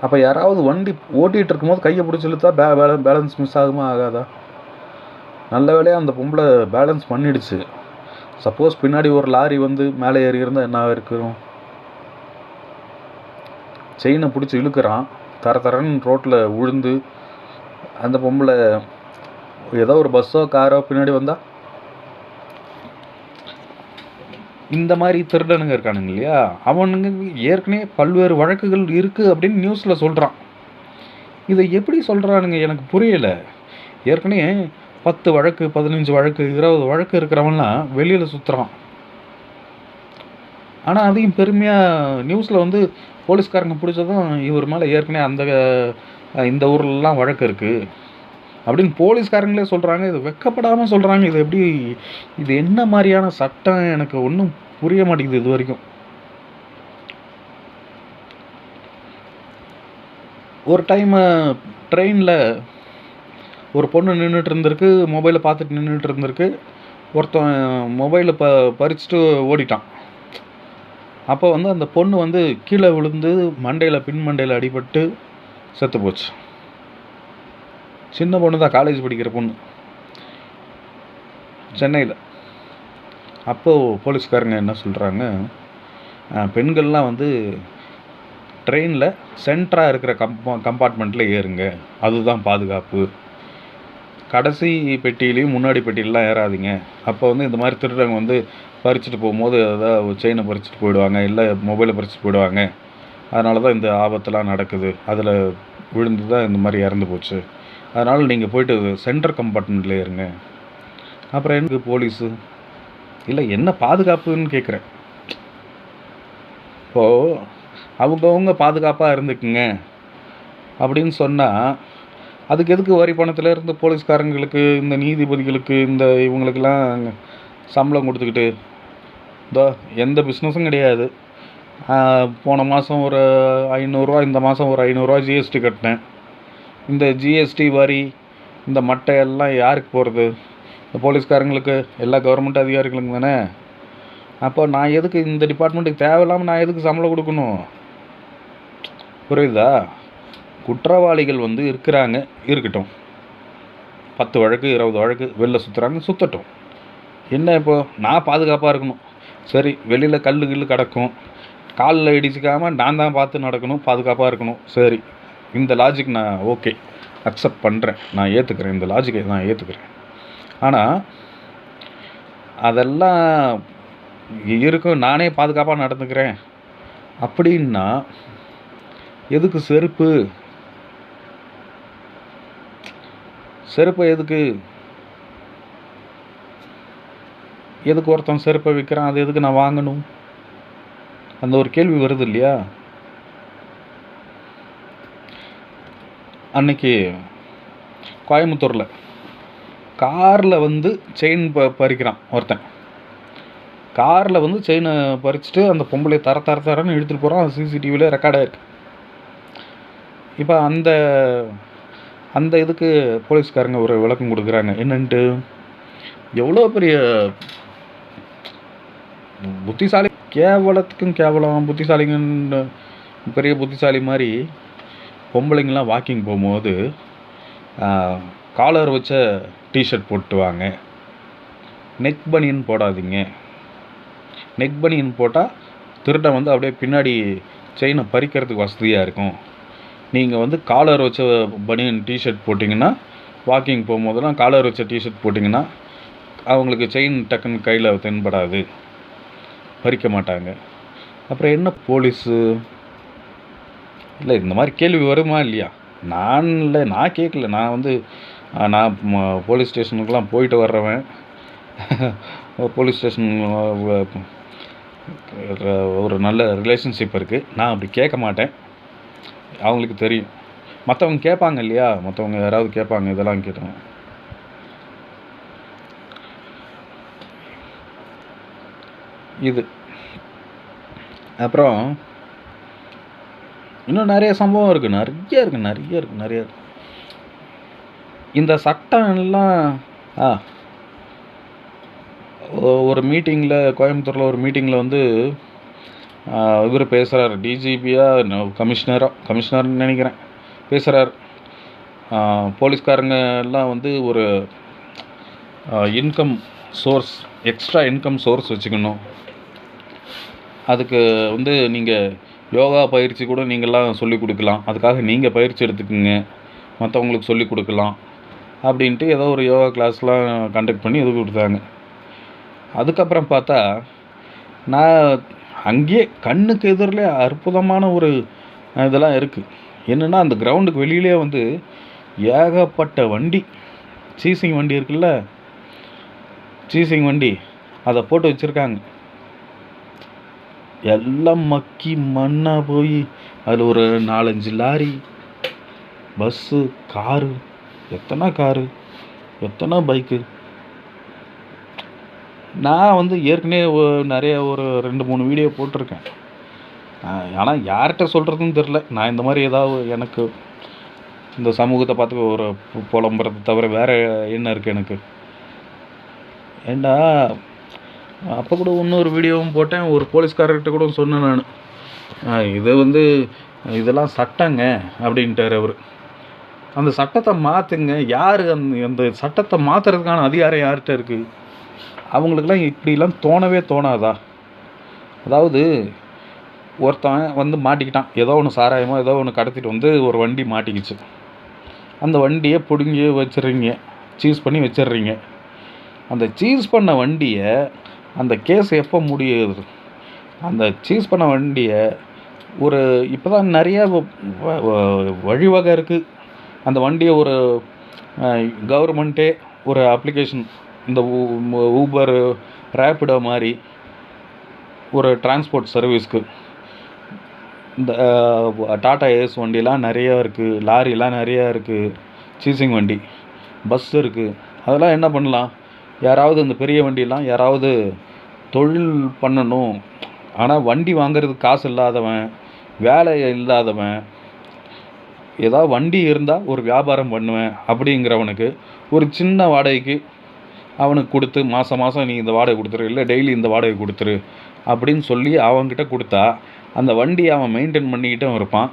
[SPEAKER 1] அப்போ யாராவது வண்டி ஓட்டிகிட்டு இருக்கும்போது கையை பிடிச்சி இழுத்தா பேலன்ஸ் மிஸ் ஆகுமா, ஆகாதா? நல்ல வேலையாக அந்த பொம்பளை பேலன்ஸ் பண்ணிடுச்சு. சப்போஸ் பின்னாடி ஒரு லாரி வந்து மேலே ஏறி இருந்தால் என்ன இருக்கும்? செயினை பிடிச்சி இழுக்கிறான், தரன்னு ரோட்டில் விழுந்து அந்த பொம்பளை, ஏதோ ஒரு பஸ்ஸோ காரோ பின்னாடி வந்தால். இந்த மாதிரி திருடனுங்க இருக்கானுங்க இல்லையா, அவனுங்க ஏற்கனவே பல்வேறு வழக்குகள் இருக்குது அப்படின்னு நியூஸில் சொல்கிறான். இதை எப்படி சொல்கிறானுங்க எனக்கு புரியலை. ஏற்கனவே 10 வழக்கு, 15 வழக்கு, 20 வழக்கு இருக்கிறவன்லாம் வெளியில் சுற்றுறான். ஆனால் அதையும் பெருமையாக நியூஸில் வந்து போலீஸ்காரங்க பிடிச்சதும், இவர் மேலே ஏற்கனவே இந்த ஊர்லலாம் வழக்கு இருக்குது அப்படின்னு போலீஸ்காரங்களே சொல்கிறாங்க. இது வெக்கப்படாமல் சொல்கிறாங்க. இது எப்படி, இது என்ன மாதிரியான சட்டம், எனக்கு ஒன்றும் புரிய மாட்டேங்குது இது வரைக்கும். ஒரு டைம் ட்ரெயினில் ஒரு பொண்ணு நின்றுட்டு இருந்திருக்கு, மொபைலை பார்த்துட்டு நின்றுட்டு இருந்திருக்கு. ஒருத்தன் மொபைலை பறிச்சுட்டு ஓடிட்டான். அப்போ வந்து அந்த பொண்ணு வந்து கீழே விழுந்து பின் மண்டையில் அடிபட்டு செத்து போச்சு. சின்ன பொண்ணு தான், காலேஜ் படிக்கிற பொண்ணு, சென்னையில். அப்போது போலீஸ்காரங்க என்ன சொல்கிறாங்க, பெண்கள்லாம் வந்து ட்ரெயினில் சென்டராக இருக்கிற கம்பார்ட்மெண்ட்டில் ஏறுங்க, அதுதான் பாதுகாப்பு. கடைசி பெட்டியிலையும் முன்னாடி பெட்டியிலலாம் ஏறாதீங்க. அப்போ வந்து இந்த மாதிரி திருடங்க வந்து பறிச்சுட்டு போகும்போது ஏதாவது செயினை பறிச்சுட்டு போயிடுவாங்க, இல்லை மொபைலை பறிச்சுட்டு போயிடுவாங்க அதனால தான் இந்த ஆபத்தெல்லாம் நடக்குது, அதில் விழுந்து தான் இந்த மாதிரி இறந்து போச்சு, அதனால் நீங்கள் போய்ட்டு சென்டர் கம்பார்ட்மெண்ட்டில் இருங்க. அப்புறம் எனக்கு போலீஸு இல்லை என்ன பாதுகாப்புன்னு கேட்குறேன். இப்போது அவங்கவுங்க பாதுகாப்பாக இருந்துக்குங்க அப்படின்னு சொன்னால் அதுக்கு எதுக்கு வரி பணத்திலேருந்து போலீஸ்காரங்களுக்கு, இந்த நீதிபதிகளுக்கு, இந்த இவங்களுக்கெல்லாம் சம்பளம் கொடுத்துக்கிட்டு? இதோ எந்த பிஸ்னஸும் கிடையாது. போன மாதம் ஒரு 500 இந்த மாதம் ஒரு 500 ஜிஎஸ்டி கட்டினேன். இந்த ஜிஎஸ்டி வரி இந்த மட்டை எல்லாம் யாருக்கு போகிறது? இந்த போலீஸ்காரங்களுக்கு, எல்லா கவர்மெண்ட் அதிகாரிகளுக்கு தானே. அப்போ நான் எதுக்கு இந்த டிபார்ட்மெண்ட்டுக்கு தேவையில்லாமல் நான் எதுக்கு சம்பளம் கொடுக்கணும்? புரியுதா? குற்றவாளிகள் வந்து இருக்கிறாங்க, இருக்கட்டும். 10 வழக்கு 20 வழக்கு வெளில சுற்றுறாங்க, சுற்றட்டும். என்ன இப்போது நான் பாதுகாப்பாக இருக்கணும். சரி, வெளியில் கல் கிடக்கும், காலில் இடிச்சிக்காமல் நான் தான் பார்த்து நடக்கணும், பாதுகாப்பாக இருக்கணும். சரி, இந்த லாஜிக் நான் ஓகே அக்செப்ட் பண்ணுறேன், நான் ஏற்றுக்கிறேன், இந்த லாஜிக்கை நான் ஏற்றுக்கிறேன். ஆனால் அதெல்லாம் இருக்கும், நானே பாதுகாப்பாக நடந்துக்கிறேன் அப்படின்னா எதுக்கு செருப்பு? செருப்பை எதுக்கு ஒருத்தன் செருப்பை விற்கிறான், அது எதுக்கு நான் வாங்கணும்? அந்த ஒரு கேள்வி வருது இல்லையா? அன்னைக்கு கோயம்புத்தூரில் காரில் வந்து செயின் பறிக்கிறான் ஒருத்தன். காரில் வந்து செயினை பறிச்சுட்டு அந்த பொம்பளை தரன்னு இழுத்துட்டு போகிறான். அது சிசிடிவியில் ரெக்கார்டாக இருக்குது. இப்போ அந்த இதுக்கு போலீஸ்காரங்க ஒரு விளக்கம் கொடுக்குறாங்க என்னன்ட்டு. எவ்வளோ பெரிய புத்திசாலி, கேவலத்துக்கும் கேவலம் புத்திசாலிங்கன்னு பெரிய புத்திசாலி மாதிரி பொம்பளைங்களாம் வாக்கிங் போகும்போது காலர் வச்ச டிஷர்ட் போட்டு வாங்க, நெக் பனியன் போடாதீங்க. நெக் பனியன் போட்டால் திருடன் வந்து அப்படியே பின்னாடி செயினை பறிக்கிறதுக்கு வசதியாக இருக்கும். நீங்கள் வந்து காலர் வச்ச பனியன் டிஷர்ட் போட்டிங்கன்னா, வாக்கிங் போகும்போதெல்லாம் காலர் வச்ச டிஷர்ட் போட்டிங்கன்னா அவங்களுக்கு செயின் டக்குன்னு கையில் தென்படாது, பறிக்க மாட்டாங்க. அப்புறம் என்ன போலீஸு? இல்லை, இந்த மாதிரி கேள்வி வருமா இல்லையா? நான் கேட்கல. நான் போலீஸ் ஸ்டேஷனுக்கெலாம் போயிட்டு வர்றவன். போலீஸ் ஸ்டேஷன் ஒரு நல்ல ரிலேஷன்ஷிப் இருக்குது. நான் அப்படி கேட்க மாட்டேன், அவங்களுக்கு தெரியும். மற்றவங்க கேட்பாங்க இல்லையா, மற்றவங்க யாராவது கேட்பாங்க, இதெல்லாம் கேட்டாங்க. இது அப்புறம் இன்னும் நிறைய சம்பவம் இருக்குது, நிறைய இருக்குது. இந்த சட்டம் எல்லாம் ஒரு மீட்டிங்கில், கோயம்புத்தூரில் ஒரு மீட்டிங்கில் வந்து இவர் பேசுகிறார், டிஜிபியா கமிஷனர்னு நினைக்கிறேன், பேசுகிறார். போலீஸ்காரங்க எல்லாம் வந்து ஒரு income source, extra income source வச்சுக்கணும். அதுக்கு வந்து நீங்கள் யோகா பயிற்சி கூட நீங்கள்லாம் சொல்லிக் கொடுக்கலாம், அதுக்காக நீங்கள் பயிற்சி எடுத்துக்கோங்க, மற்றவங்களுக்கு சொல்லிக் கொடுக்கலாம் அப்படின்ட்டு ஏதோ ஒரு யோகா கிளாஸ்லாம் கண்டக்ட் பண்ணி இது கொடுத்தாங்க. அதுக்கப்புறம் பார்த்தா நான் அங்கேயே கண்ணுக்கு எதிரில் அற்புதமான ஒரு இதெல்லாம் இருக்குது. என்னென்னா, அந்த கிரவுண்டுக்கு வெளியிலே வந்து ஏகப்பட்ட வண்டி, சீசிங் வண்டி இருக்குல்ல, சீசிங் வண்டி அதை போட்டு வச்சுருக்காங்க. எல்லாம் மக்கி மண்ணாக போய் அதில் ஒரு 4-5 லாரி, பஸ்ஸு, காரு, எத்தனை பைக்கு. நான் வந்து ஏற்கனவே நிறைய ஒரு 2-3 வீடியோ போட்டிருக்கேன். ஆனால் யார்கிட்ட சொல்கிறதுன்னு தெரில. நான் இந்த மாதிரி ஏதாவது எனக்கு இந்த சமூகத்தை பார்த்து ஒரு புலம்புறதை தவிர வேறு என்ன இருக்குது எனக்கு? ஏண்டா, அப்போ கூட இன்னொரு வீடியோவும் போட்டேன், ஒரு போலீஸ்காரர்கிட்ட கூட சொன்னேன் நான், இது வந்து இதெல்லாம் சட்டங்க அப்படின்ட்டார் அவர். அந்த சட்டத்தை மாற்றுங்க. யார் அந்த சட்டத்தை மாற்றுறதுக்கான அதிகாரம் யார்கிட்ட இருக்குது? அவங்களுக்கெல்லாம் இப்படிலாம் தோணவே தோணாதா? அதாவது ஒருத்தன் வந்து மாட்டிக்கிட்டான், ஏதோ ஒன்று சாராயமோ ஏதோ ஒன்று கடத்திட்டு வந்து ஒரு வண்டி மாட்டிக்கிச்சு. அந்த வண்டியை பிடுங்கி வச்சிடுறீங்க, சீஸ் பண்ணி வச்சிடுறீங்க. அந்த சீஸ் பண்ண வண்டியை, அந்த கேஸ் எப்போ முடியுது? அந்த சீஸ் பண்ண வண்டியை ஒரு இப்போ தான் நிறைய வழிவகை இருக்குது. அந்த வண்டியை ஒரு கவர்மெண்ட்டே ஒரு அப்ளிகேஷன், இந்த ஊபர், ரேப்பிடோ மாதிரி ஒரு டிரான்ஸ்போர்ட் சர்வீஸ்க்கு இந்த டாடா ஏஸ் வண்டிலாம் நிறையா இருக்குது, லாரிலாம் நிறையா இருக்குது, சீசிங் வண்டி, பஸ் இருக்குது. அதெல்லாம் என்ன பண்ணலாம், யாராவது இந்த பெரிய வண்டிலாம் யாராவது தொழில் பண்ணணும், ஆனால் வண்டி வாங்குறதுக்கு காசு இல்லாதவன், வேலை இல்லாதவன், ஏதாவது வண்டி இருந்தால் ஒரு வியாபாரம் பண்ணுவேன் அப்படிங்கிறவனுக்கு ஒரு சின்ன வாடகைக்கு அவனுக்கு கொடுத்து மாதம் மாதம் நீ இந்த வாடகை கொடுத்துரு, இல்லை டெய்லி இந்த வாடகை கொடுத்துரு அப்படின்னு சொல்லி அவன்கிட்ட கொடுத்தா அந்த வண்டியை அவன் மெயின்டைன் பண்ணிக்கிட்டும் இருப்பான்.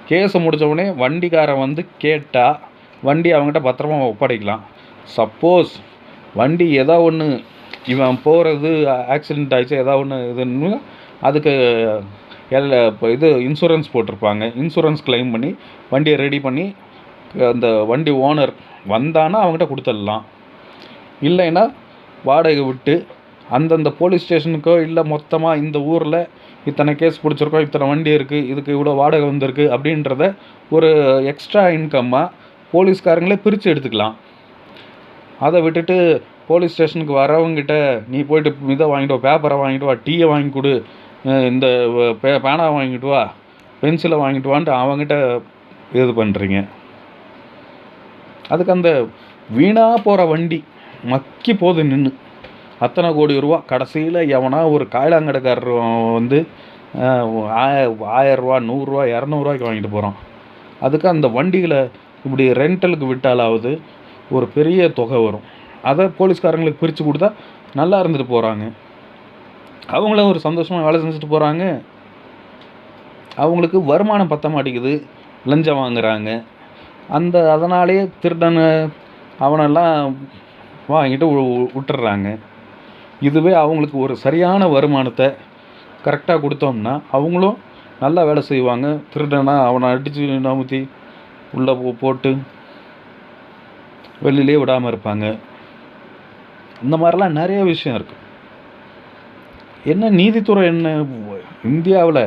[SPEAKER 1] கேஸை முடித்தவுடனே வண்டிக்காரன் வந்து கேட்டால் வண்டி அவங்ககிட்ட பத்திரமா ஒப்படைக்கலாம். சப்போஸ் வண்டி ஏதோ ஒன்று இவன் போகிறது ஆக்சிடெண்ட் ஆகிடுச்சு, ஏதோ ஒன்று இதுன்னு அதுக்கு இப்போ இது இன்சூரன்ஸ் போட்டிருப்பாங்க. இன்சூரன்ஸ் கிளைம் பண்ணி வண்டியை ரெடி பண்ணி அந்த வண்டி ஓனர் வந்தானா அவங்ககிட்ட கொடுத்துடலாம். இல்லைன்னா வாடகை விட்டு அந்தந்த போலீஸ் ஸ்டேஷனுக்கோ, இல்லை மொத்தமாக இந்த ஊரில் இத்தனை கேஸ் பிடிச்சிருக்கோம், இத்தனை வண்டி இருக்குது, இதுக்கு இவ்வளோ வாடகை வந்திருக்கு அப்படின்றத ஒரு எக்ஸ்ட்ரா இன்கம்மாக போலீஸ்காரங்களே பிரித்து எடுத்துக்கலாம். அதை விட்டுட்டு போலீஸ் ஸ்டேஷனுக்கு வரவங்கிட்ட நீ போய்ட்டு இதை வாங்கிட்டு வா, பேப்பரை வாங்கிட்டு வா, டீயை வாங்கி கொடு, இந்த பேனா வாங்கிட்டு வா, பென்சிலை வாங்கிட்டு வான்ட்டு அவங்ககிட்ட இது பண்ணுறீங்க. அதுக்கு அந்த வீணாக போகிற வண்டி மக்கி போது நின்று அத்தனை கோடி ரூபா கடைசியில் எவனா ஒரு காயிலாங்கடைக்காரர் வந்து 1000 ரூபா, 100 ரூபா, 200 ரூபாய்க்கு வாங்கிட்டு போகிறான். அதுக்கு அந்த வண்டிகளை இப்படி ரெண்டலுக்கு விட்டாலாவது ஒரு பெரிய தொகை வரும். அதை போலீஸ்காரங்களுக்கு பிரித்து கொடுத்தா நல்லா இருந்துட்டு போகிறாங்க. அவங்களும் ஒரு சந்தோஷமாக வேலை செஞ்சுட்டு போகிறாங்க. அவங்களுக்கு வருமானம் பற்ற மாட்டேங்குது, லஞ்சம் வாங்குகிறாங்க. அதனாலேயே திருடனை அவனெல்லாம் வாங்கிட்டு விட்டுறாங்க. இதுவே அவங்களுக்கு ஒரு சரியான வருமானத்தை கரெக்டாக கொடுத்தோம்னா அவங்களும் நல்லா வேலை செய்வாங்க. திருடனா அவனை அடித்து நமுத்தி உள்ளே போட்டு வெளியிலே விடாமல் இருப்பாங்க. இந்த மாதிரிலாம் நிறைய விஷயம் இருக்குது. என்ன நீதித்துறை என்ன இந்தியாவில்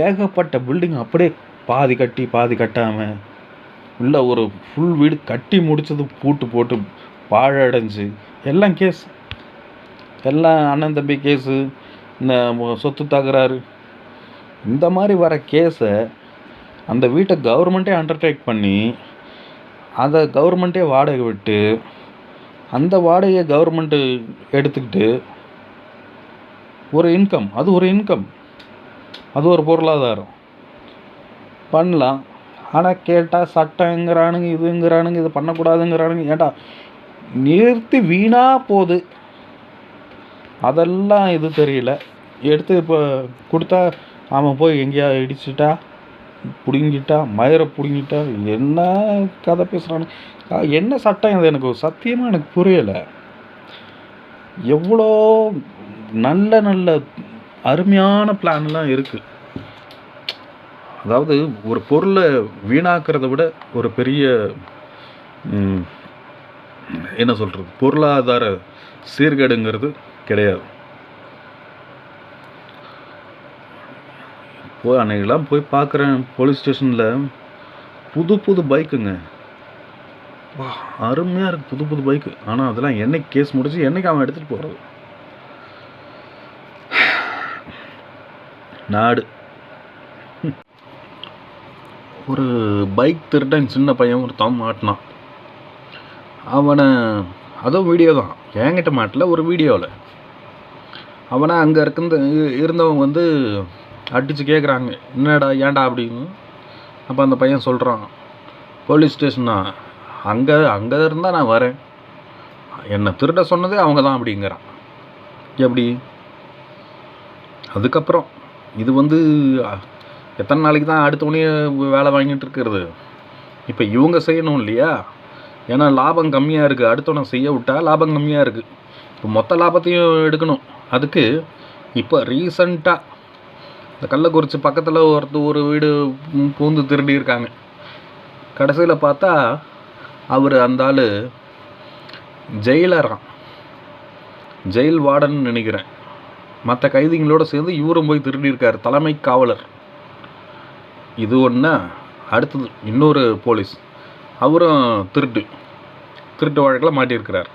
[SPEAKER 1] ஏகப்பட்ட பில்டிங் அப்படியே பாதி கட்டி பாதி கட்டாமல், உள்ள ஒரு ஃபுல் வீடு கட்டி முடித்தது பூட்டு போட்டு பாழடைஞ்சு எல்லாம் கேஸ், எல்லாம் அண்ணன் தம்பி கேஸு, இந்த சொத்து தகராறு, இந்த மாதிரி வர கேஸை அந்த வீட்டை கவர்மெண்ட்டே அண்டர்டேக் பண்ணி அதை கவர்மெண்ட்டே வாடகை விட்டு அந்த வாடகையை கவர்மெண்ட்டு எடுத்துக்கிட்டு ஒரு இன்கம், அது ஒரு இன்கம், அது ஒரு பொருளாதாரம் பண்ணலாம். ஆனால் கேட்டால் சட்டங்கிறானுங்க, இதுங்கிறானுங்க, இது பண்ணக்கூடாதுங்கிறானுங்க. ஏன்டா நிறுத்தி வீணாக போகுது, அதெல்லாம் இது தெரியல. எடுத்து இப்போ கொடுத்தா அவன் போய் எங்கேயா இடிச்சிட்டா, பிடுங்கிட்டா, மயிரை பிடுங்கிட்டா, என்ன கதை பேசுகிறானு, என்ன சட்டம் இது எனக்கு சத்தியமாக எனக்கு புரியலை. எவ்வளோ நல்ல நல்ல அருமையான பிளான்லாம் இருக்குது. அதாவது ஒரு பொருளை வீணாக்கிறத விட ஒரு பெரிய என்ன சொல்கிறது பொருளாதார சீர்கேடுங்கிறது கிடையாது. அன்னைக்கெல்லாம் போய் பார்க்குறேன் போலீஸ் ஸ்டேஷனில் புது புது பைக்குங்க, வா அருமையாக இருக்குது புது புது பைக்கு. ஆனால் அதெல்லாம் என்னைக்கு கேஸ் முடிச்சு என்னைக்கு அவன் எடுத்துகிட்டு போகிறது நாடு. ஒரு பைக் திருடன் சின்ன பையன் ஒருத்தன் மாட்டினான். அவனை அதுவும் வீடியோ தான், என்கிட்ட மாட்டல, ஒரு வீடியோவில் அவனை அங்கே இருந்தவங்க வந்து அடித்து கேட்குறாங்க, என்னடா ஏன்டா அப்படின்னு. அப்போ அந்த பையன் சொல்கிறான், போலீஸ் ஸ்டேஷனா அங்கே இருந்தால் நான் வரேன், என்னை திருட சொன்னதே அவங்க தான் அப்படிங்கிறான். எப்படி? அதுக்கப்புறம் இது வந்து எத்தனை நாளைக்கு தான் அடுத்தவனே வேலை வாங்கிட்டு இருக்கிறது? இப்போ இவங்க செய்யணும் இல்லையா? ஏன்னா லாபம் கம்மியாக இருக்குது, அடுத்தவனை செய்ய விட்டால் லாபம் கம்மியாக இருக்குது. இப்போ மொத்த லாபத்தையும் எடுக்கணும். அதுக்கு இப்போ ரீசண்டாக இந்த கள்ளக்குறிச்சி பக்கத்தில் ஒரு வீடு பூந்து திருடி இருக்காங்க. கடைசியில் பார்த்தா அவர் அந்த ஆள் ஜெயிலரான், ஜெயில் வார்டன் நினைக்கிறேன். மற்ற கைதிகளோடு சேர்ந்து இவரும் போய் திருடி இருக்கார், தலைமை காவலர். இது ஒன்றா. அடுத்தது இன்னொரு போலீஸ், அவரும் திருட்டு வழக்கில் மாட்டியிருக்கிறார்.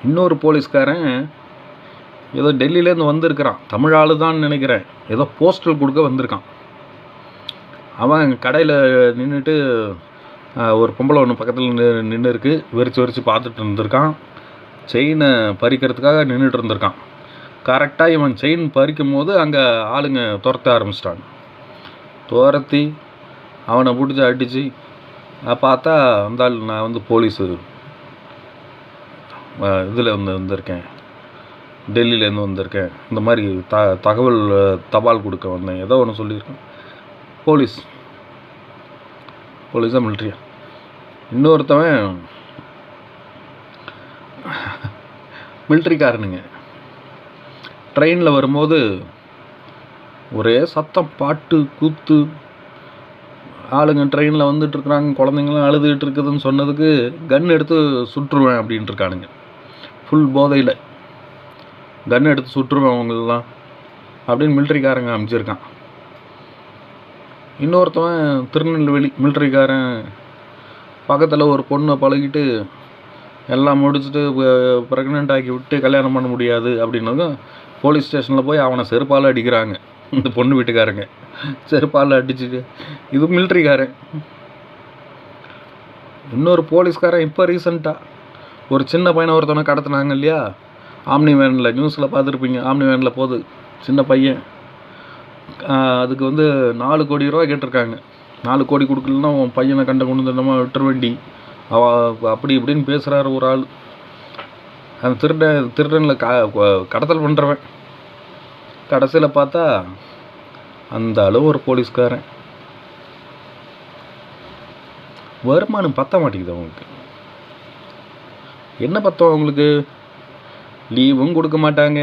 [SPEAKER 1] இன்னொரு போலீஸ்காரன் ஏதோ டெல்லியிலேருந்து வந்திருக்கிறான், தமிழ் ஆளு தான் நினைக்கிறேன், ஏதோ போஸ்டல் கொடுக்க வந்திருக்கான். அவன் கடையில் நின்றுட்டு ஒரு பொம்பளை ஒன்று பக்கத்தில் நின்று இருக்கு, வெறிச்சு பார்த்துட்டு இருந்திருக்கான். செயினை பறிக்கிறதுக்காக நின்றுட்டு இருந்திருக்கான். கரெக்டாக இவன் செயின் பறிக்கும் போது அங்கே ஆளுங்க துரத்த ஆரம்பிச்சிட்டாங்க. துரத்தி அவனை பிடிச்சி அடித்து பார்த்தா அந்த ஆள், நான் வந்து போலீஸு இதில் வந்திருக்கேன், டெல்லியிலேருந்து வந்திருக்கேன், இந்த மாதிரி தகவல் தபால் கொடுக்க வந்தேன், ஏதோ ஒன்று சொல்லியிருக்கேன். போலீஸா மிலிட்ரியா? இன்னொருத்தவன் மிலிட்ரிக்காரனுங்க. ட்ரெயினில் வரும்போது ஒரே சத்தம், பாட்டு கூத்து, ஆளுங்க ட்ரெயினில் வந்துட்டுருக்குறாங்க, குழந்தைங்களாம் அழுதுகிட்டு இருக்குதுன்னு சொன்னதுக்கு கன் எடுத்து சுட்டுருவேன் அப்படின்ட்டு இருக்கானுங்க. ஃபுல் போதையில் கன் எடுத்து சுட்டுருவேன் அவங்களெலாம் அப்படின்னு மிலிட்ரிக்காரங்க அமைச்சிருக்கான். இன்னொருத்தவன் திருநெல்வேலி மிலிட்ரிக்காரன் பக்கத்தில் ஒரு பொண்ணை பழகிட்டு எல்லாம் முடிச்சுட்டு ப்ரெக்னென்ட் ஆக்கி விட்டு கல்யாணம் பண்ண முடியாது அப்படின்னதும் போலீஸ் ஸ்டேஷனில் போய் அவனை செருப்பால் அடிக்கிறாங்க. இந்த பொண்ணு வீட்டுக்காரங்க செருப்பால் அடிச்சுட்டு, இது மிலிட்ரிக்காரன். இன்னொரு போலீஸ்காரன் இப்போ ரீசண்டாக ஒரு சின்ன பையனை ஒருத்தவனை கடத்தினாங்க இல்லையா, ஆம்னி வேனில், நியூஸில் பார்த்துருப்பீங்க. ஆம்னி வேனில் போகுது சின்ன பையன், அதுக்கு வந்து 4 கோடி ரூபா கேட்டிருக்காங்க. 4 கோடி கொடுக்கலன்னா உன் பையனை கொண்டு நம்ம விட்டுற வேண்டி அப்படி இப்படின்னு பேசுகிறாரு ஒரு ஆள். அந்த திருடனில் கடத்தல் பண்ணுறவன் கடைசியில் பார்த்தா அந்த அளவு ஒரு போலீஸ்காரன். வருமானம் பத்த மாட்டேங்குது அவங்களுக்கு. என்ன பத்தம் அவங்களுக்கு? லீவும் கொடுக்க மாட்டாங்க,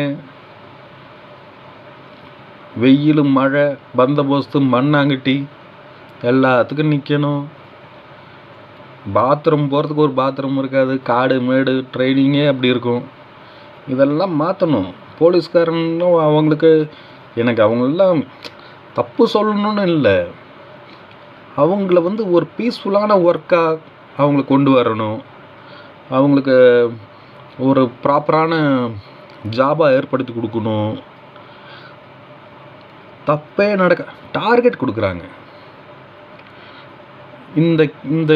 [SPEAKER 1] வெயில் மழை பந்தோபஸ்து மண்ணாங்கட்டி எல்லாத்துக்கும் நிற்கணும். பாத்ரூம் போகிறதுக்கு ஒரு பாத்ரூம் இருக்காது, காடு மேடு ட்ரைனிங்கே அப்படி இருக்கும். இதெல்லாம் மாற்றணும் போலீஸ்காரனும். அவங்களுக்கு எனக்கு அவங்களெலாம் தப்பு சொல்லணும்னு இல்லை, அவங்கள வந்து ஒரு பீஸ்ஃபுல்லான ஒர்க்காக அவங்கள கொண்டு வரணும். அவங்களுக்கு ஒரு ப்ராப்பரான ஜாபாக ஏற்படுத்தி கொடுக்கணும். தப்பே நடக்க டார்கெட் கொடுக்குறாங்க. இந்த இந்த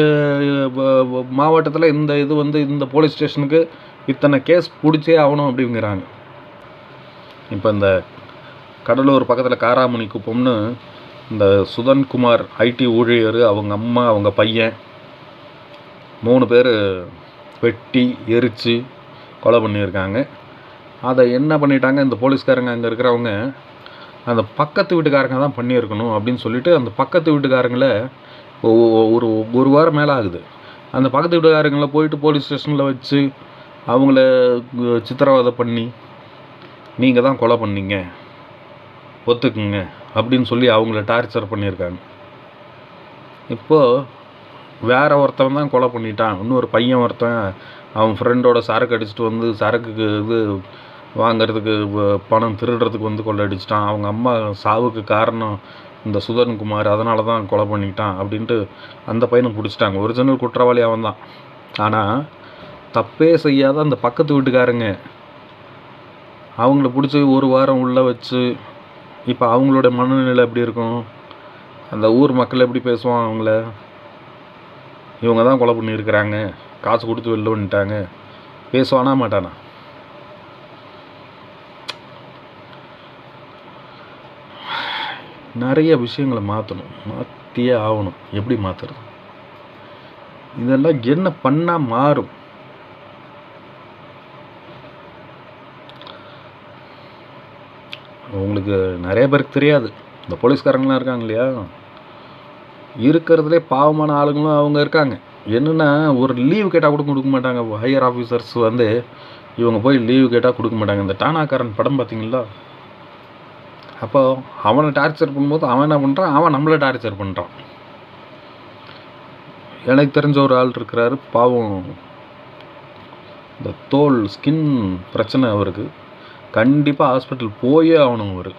[SPEAKER 1] மாவட்டத்தில் இந்த இது வந்து இந்த போலீஸ் ஸ்டேஷனுக்கு இத்தனை கேஸ் பிடிச்சே ஆகணும் அப்படிங்கிறாங்க. இப்போ இந்த கடலூர் பக்கத்தில் காராமணி குப்பம்னு இந்த சுதன்குமார் ஐடி ஊழியர், அவங்க அம்மா, அவங்க பையன் 3 பேர் வெட்டி எரித்து கொலை பண்ணியிருக்காங்க. அதை என்ன பண்ணிட்டாங்க இந்த போலீஸ்காரங்க, அங்கே இருக்கிறவங்க அந்த பக்கத்து வீட்டுக்காரங்க தான் பண்ணியிருக்கணும் அப்படின்னு சொல்லிட்டு அந்த பக்கத்து வீட்டுக்காரங்களை ஒரு வாரம் மேலே ஆகுது. அந்த பக்கத்து வீட்டுக்காரங்களை போயிட்டு போலீஸ் ஸ்டேஷனில் வச்சு அவங்கள சித்திரவதை பண்ணி, நீங்கள் தான் கொலை பண்ணீங்க ஒத்துக்குங்க அப்படின்னு சொல்லி அவங்கள டார்ச்சர் பண்ணியிருக்காங்க. இப்போது வேற ஒருத்தவன் தான் கொலை பண்ணிட்டான். இன்னொரு பையன் ஒருத்தன் அவன் ஃப்ரெண்டோட சரக்கு அடிச்சுட்டு வந்து சரக்குக்கு இது வாங்கிறதுக்கு பணம் திருடுறதுக்கு வந்து கொள்ளை அடிச்சிட்டான். அவங்க அம்மா சாவுக்கு காரணம் இந்த சுதன்குமார், அதனால தான் கொலை பண்ணிட்டான் அப்படின்ட்டு அந்த பையனை பிடிச்சிட்டாங்க. ஒரிஜினல் குற்றவாளி அவன் தான். ஆனால் தப்பே செய்யாத அந்த பக்கத்து வீட்டுக்காரங்க அவங்கள பிடிச்சி ஒரு வாரம் உள்ளே வச்சு, இப்போ அவங்களோட மனநிலை எப்படி இருக்கும்? அந்த ஊர் மக்கள் எப்படி பேசுவான் அவங்கள? இவங்க தான் கொலை பண்ணியிருக்கிறாங்க, காசு கொடுத்து வெளில வந்துட்டாங்க, பேசுவானா மாட்டானா? நிறைய விஷயங்களை மாற்றணும், மாற்றியே ஆகணும். எப்படி மாற்றுறது? இதெல்லாம் என்ன பண்ணால் மாறும்? உங்களுக்கு நிறைய பேருக்கு தெரியாது, இந்த போலீஸ்காரங்களாம் இருக்காங்க இல்லையா, இருக்கிறதுலே பாவமான ஆளுங்களும் அவங்க இருக்காங்க. என்னென்னா, ஒரு லீவு கேட்டால் கூட கொடுக்க மாட்டாங்க. ஹையர் ஆஃபீஸர்ஸ் வந்து இவங்க போய் லீவு கேட்டால் கொடுக்க மாட்டாங்க. இந்த டானாக்காரன் படம் பார்த்தீங்களா? அப்போ அவனை டார்ச்சர் பண்ணும்போது அவன் என்ன பண்ணுறான், அவன் நம்மளை டார்ச்சர் பண்ணுறான். எனக்கு தெரிஞ்ச ஒரு ஆள் இருக்கிறாரு பாவம், இந்த தோல் ஸ்கின் பிரச்சனை அவருக்கு, கண்டிப்பாக ஹாஸ்பிட்டல் போயே ஆகணும். அவர்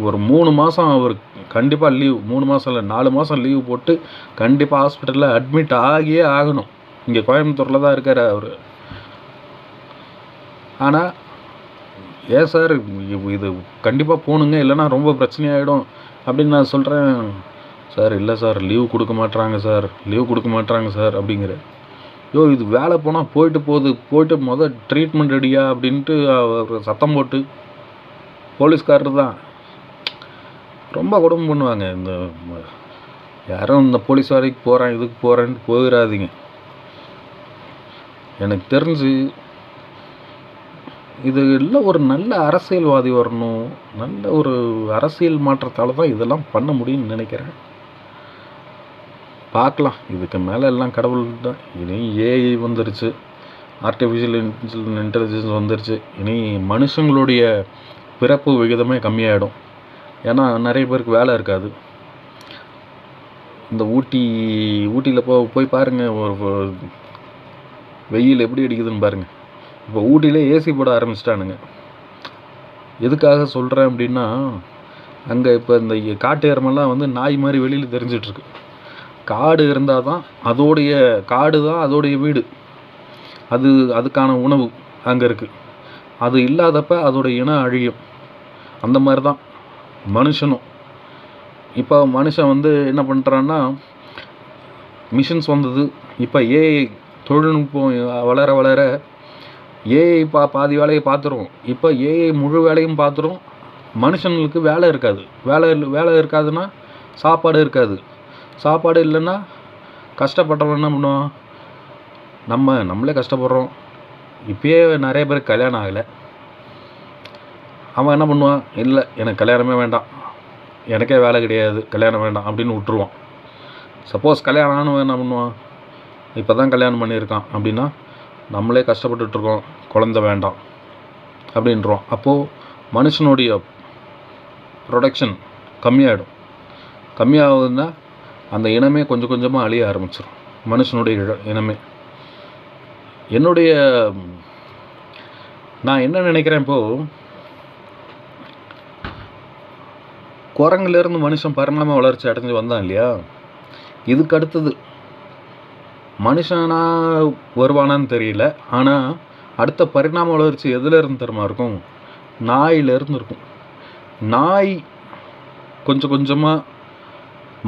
[SPEAKER 1] ஒரு 3 மாதம் அவர் கண்டிப்பாக லீவ், 3 மாதம் இல்லை 4 மாதம் லீவ் போட்டு கண்டிப்பாக ஹாஸ்பிட்டலில் அட்மிட் ஆகியே ஆகணும். இங்கே கோயம்புத்தூரில் தான் இருக்கார் அவர். ஆனால் ஏன் சார் இது கண்டிப்பாக போகணுங்க, இல்லைன்னா ரொம்ப பிரச்சனையாகிடும் அப்படின்னு நான் சொல்கிறேன். சார் இல்லை சார், லீவ் கொடுக்க மாட்றாங்க சார் அப்படிங்கிற. இது வேலை போனால் போயிட்டு ட்ரீட்மெண்ட் ரெடியா அப்படின்ட்டு அவர் சத்தம் போட்டு போலீஸ்காரர் தான் ரொம்ப கொடுமை பண்ணுவாங்க. யாரும் இந்த போலீஸ் வேலைக்கு போகிறேன் இதுக்கு போகிறேன்ட்டு போயிடாதீங்க. எனக்கு தெரிஞ்சு இது எல்லாம் ஒரு நல்ல அரசியல்வாதி வரணும், நல்ல ஒரு அரசியல் மாற்றத்தால் தான் இதெல்லாம் பண்ண முடியும்னு நினைக்கிறேன். பார்க்கலாம், இதுக்கு மேலே எல்லாம் கடவுள் தான். இனி ஏஐ வந்துருச்சு, ஆர்டிஃபிஷியல் இன்டெலிஜென்ஸ் வந்துருச்சு. இனி மனுஷங்களுடைய பிறப்பு விகிதமே கம்மியாயிடும். ஏன்னா நிறைய பேருக்கு வேலை இருக்காது. இந்த ஊட்டியில் போய் பாருங்கள், ஒரு வெயில் எப்படி அடிக்குதுன்னு பாருங்கள். இப்போ ஊட்டியிலே ஏசி போட ஆரம்பிச்சிட்டானுங்க. எதுக்காக சொல்கிறேன் அப்படின்னா, அங்கே இப்போ இந்த காட்டு எருமெல்லாம் வந்து நாய் மாதிரி வெளியில் தெரிஞ்சிட்ருக்கு. காடு இருந்தால் தான் அதோடைய வீடு, அதுக்கான உணவு அங்கே இருக்குது. அது இல்லாதப்ப அதோட இனம் அழியும். அந்த மாதிரி தான் மனுஷனும். இப்போ மனுஷன் வந்து என்ன பண்ணுறான்னா, மிஷின்ஸ் வந்தது, இப்போ ஏஐ தொழில்நுட்பம் வளர வளர ஏஐ பாதி வேலையை பார்த்துரும். இப்போ ஏஐ முழு வேலையும் பார்த்துரும். மனுஷங்களுக்கு வேலை இருக்காது. வேலை இருக்காதுன்னா சாப்பாடு இருக்காது. சாப்பாடு இல்லைன்னா கஷ்டப்பட்டவன் என்ன பண்ணுவான்? நம்மளே கஷ்டப்படுறோம். இப்போயே நிறைய பேருக்கு கல்யாணம் ஆகலை. அவன் என்ன பண்ணுவான்? இல்லை, எனக்கு கல்யாணமே வேண்டாம், எனக்கே வேலை கிடையாது, கல்யாணம் வேண்டாம் அப்படின்னு விட்டுருவான். சப்போஸ் கல்யாணம் ஆனவன் என்ன பண்ணுவான்? இப்போ தான் கல்யாணம் பண்ணியிருக்கான் அப்படின்னா, நம்மளே கஷ்டப்பட்டுட்ருக்கோம், குழந்த வேண்டாம் அப்படின்றோம். அப்போது மனுஷனுடைய ப்ரொடக்ஷன் கம்மியாகிடும். கம்மியாகுதுன்னா அந்த இனமே கொஞ்சம் கொஞ்சமாக அழிய ஆரம்பிச்சிடும், மனுஷனுடைய இனமே. நான் என்ன நினைக்கிறேன், இப்போது குரங்குலேருந்து மனுஷன் பரிணாம வளர்ச்சி அடைஞ்சு வந்தான் இல்லையா, இதுக்கு அடுத்தது மனுஷனா வருவானான்னு தெரியல. ஆனால் அடுத்த பரிணாம வளர்ச்சி எதுலேருந்து தரமா இருக்கும்? நாயிலேருந்து இருக்கும். நாய் கொஞ்சம் கொஞ்சமாக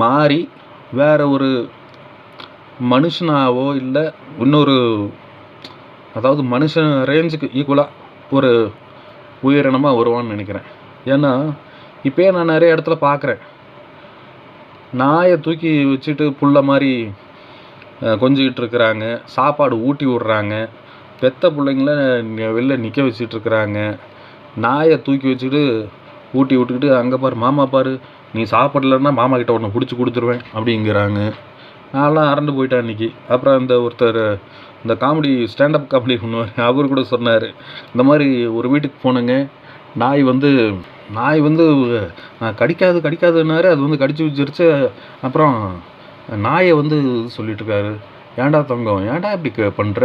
[SPEAKER 1] மாறி வேற ஒரு மனுஷனாவோ இல்லை இன்னொரு, அதாவது மனுஷன் ரேஞ்சுக்கு ஈக்குவலாக ஒரு உயிரினமாக வருவான்னு நினைக்கிறேன். ஏன்னா இப்போயே நான் நிறைய இடத்துல பார்க்குறேன், நாயை தூக்கி வச்சுட்டு புள்ள மாதிரி கொஞ்சிக்கிட்டு இருக்கிறாங்க, சாப்பாடு ஊட்டி விட்றாங்க, பெத்த பிள்ளைங்கள வெளில நிற்க வச்சிட்ருக்குறாங்க, நாயை தூக்கி வச்சுட்டு ஊட்டி விட்டுக்கிட்டு, அங்கே பாரு மாமா பாரு, நீ சாப்பிடலன்னா மாமா கிட்ட ஒன்று பிடிச்சி கொடுத்துருவேன் அப்படிங்கிறாங்க. நான்லாம் அரண்டு போயிட்டேன் அன்றைக்கி. அப்புறம் ஒருத்தர் இந்த காமெடி ஸ்டாண்டப் காமெடி பண்ணுவார், அவர் கூட சொன்னார், இந்த மாதிரி ஒரு வீட்டுக்கு போனேங்க, நாய் வந்து கடிக்காதுன்னாரு, அது வந்து கடிச்சு வச்சிருச்சு. அப்புறம் நாயை வந்து சொல்லிட்டுருக்காரு, ஏன்டா தங்கம், ஏன்டா இப்படி பண்ணுற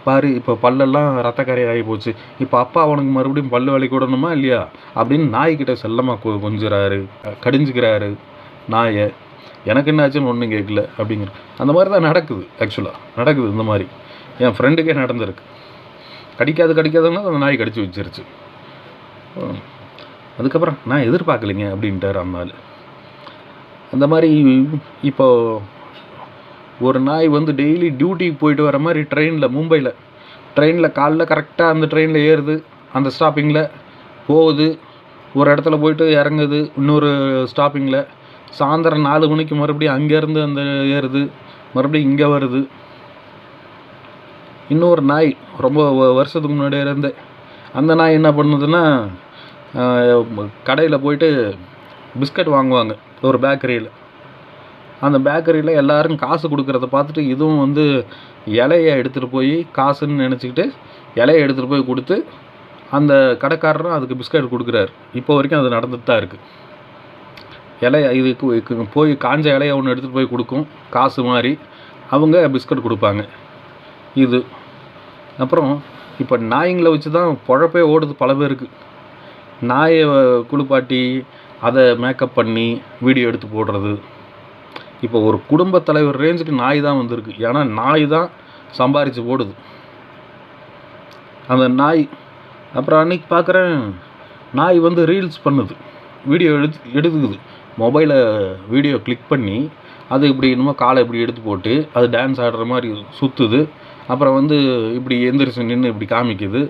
[SPEAKER 1] பாரு, இப்போ பல்லெல்லாம் ரத்தக்கரை ஆகி போச்சு, இப்போ அப்பா அவனுக்கு மறுபடியும் பல்லு வலி கூடணுமா இல்லையா அப்படின்னு நாய்கிட்ட செல்லமாக கொஞ்சுறாரு, கடிஞ்சிக்கிறாரு நாயை. எனக்கு என்ன ஆச்சுன்னு ஒன்றும் கேட்கல அப்படிங்கிற. அந்த மாதிரி தான் நடக்குது, ஆக்சுவலாக நடக்குது. இந்த மாதிரி என் ஃப்ரெண்டுக்கே நடந்திருக்கு. கடிக்காதுன்னா அந்த நாய் கடிச்சு வச்சிருச்சு. அதுக்கப்புறம் நான் எதிர்பார்க்கலைங்க அப்படின்ட்டார் அந்த நாள். அந்த மாதிரி இப்போது ஒரு நாய் வந்து டெய்லி டியூட்டிக்கு போயிட்டு வர மாதிரி மும்பையில் ட்ரெயினில் காலைல கரெக்டாக அந்த ட்ரெயினில் ஏறுது, அந்த ஸ்டாப்பிங்கில் போகுது, ஒரு இடத்துல போயிட்டு இறங்குது, இன்னொரு ஸ்டாப்பிங்கில் சாயந்தரம் 4 மணிக்கு மறுபடியும் அங்கேருந்து அந்த ஏறுது, மறுபடியும் இங்கே வருது. இன்னொரு நாய் ரொம்ப வருஷத்துக்கு முன்னாடியே இருந்து அந்த நாய் என்ன பண்ணுதுன்னா, கடையில் போயிட்டு பிஸ்கட் வாங்குவாங்க ஒரு பேக்கரியில். அந்த பேக்கரியில் எல்லோரும் காசு கொடுக்குறத பார்த்துட்டு இதுவும் வந்து இலையை எடுத்துகிட்டு போய் காசுன்னு நினச்சிக்கிட்டு இலையை எடுத்துகிட்டு போய் கொடுத்து அந்த கடைக்காரரும் அதுக்கு பிஸ்கட் கொடுக்குறாரு. இப்போ வரைக்கும் அது நடந்துட்டு தான் இருக்குது. இதுக்கு போய் காஞ்ச இலையை ஒன்று எடுத்துகிட்டு போய் கொடுக்கும், காசு மாதிரி அவங்க பிஸ்கட் கொடுப்பாங்க. இது அப்புறம் இப்போ நாய்ங்களை வச்சு தான் பொழப்பே ஓடுது பல பேருக்கு. நாயை குளிப்பாட்டி அதை மேக்கப் பண்ணி வீடியோ எடுத்து போடுறது. இப்போ ஒரு குடும்பத் தலைவர் ரேஞ்சுக்கு நாய் தான் வந்திருக்கு. ஏன்னா நாய் தான் சம்பாரித்து போடுது. அந்த நாய் அப்புறம் அன்றைக்கி பார்க்குறேன், நாய் வந்து ரீல்ஸ் பண்ணுது, வீடியோ எடுத்துக்குது. மொபைலை வீடியோ கிளிக் பண்ணி அது இப்படி என்னமோ காலை இப்படி எடுத்து போட்டு அது டான்ஸ் ஆடுற மாதிரி சுற்றுது. அப்புறம் வந்து இப்படி எந்திரிச்சு நின்று இப்படி காமிக்குது.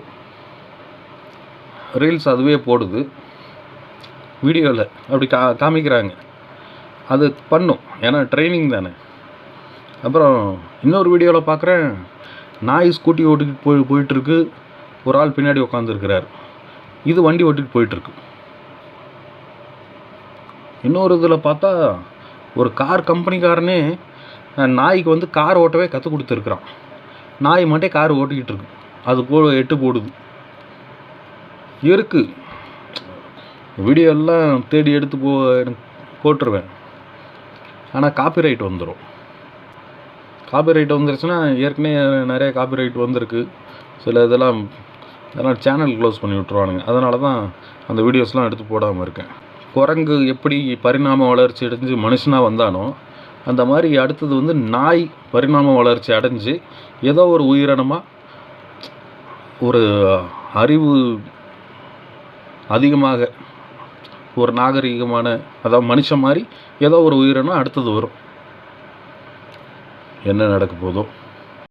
[SPEAKER 1] ரீல்ஸ் அதுவே போடுது. வீடியோவில் அப்படி காமிக்கிறாங்க. அது பண்ணும், ஏன்னா ட்ரைனிங் தானே. அப்புறம் இன்னொரு வீடியோவில் பார்க்குறேன், நாய் ஸ்கூட்டி ஓட்டிக்கிட்டு போயிட்டுருக்கு. ஒரு ஆள் பின்னாடி உட்காந்துருக்கிறார். இது வண்டி ஓட்டிகிட்டு போயிட்டுருக்கு. இன்னொரு இதில் பார்த்தா ஒரு கார் கம்பெனிக்காரனே நாய்க்கு வந்து கார் ஓட்டவே கற்றுக் கொடுத்துருக்குறான். நாய் மட்டும் கார் ஓட்டிக்கிட்டு இருக்கு. அது எட்டு போடுது. இருக்குது வீடியோலாம் தேடி எடுத்து போட்டுருவேன். ஆனால் காப்பிரைட் வந்துடும். காப்பிரைட் வந்துருச்சுன்னா, ஏற்கனவே நிறைய காப்பிரைட் வந்திருக்கு. சில இதெல்லாம் சேனல் க்ளோஸ் பண்ணி விட்ருவானுங்க. அதனால தான் அந்த வீடியோஸ்லாம் எடுத்து போடாமல் இருக்கேன். குரங்கு எப்படி பரிணாம வளர்ச்சி அடைஞ்சு மனுஷனாக வந்தானோ, அந்த மாதிரி அடுத்தது வந்து நாய் பரிணாம வளர்ச்சி அடைஞ்சு ஏதோ ஒரு உயிரினமாக, ஒரு அறிவு அதிகமாக, ஒரு நாகரிகமான, அதாவது மனுஷன் மாதிரி ஏதோ ஒரு உயிரினம் அடுத்தது வரும். என்ன நடக்க போதோ.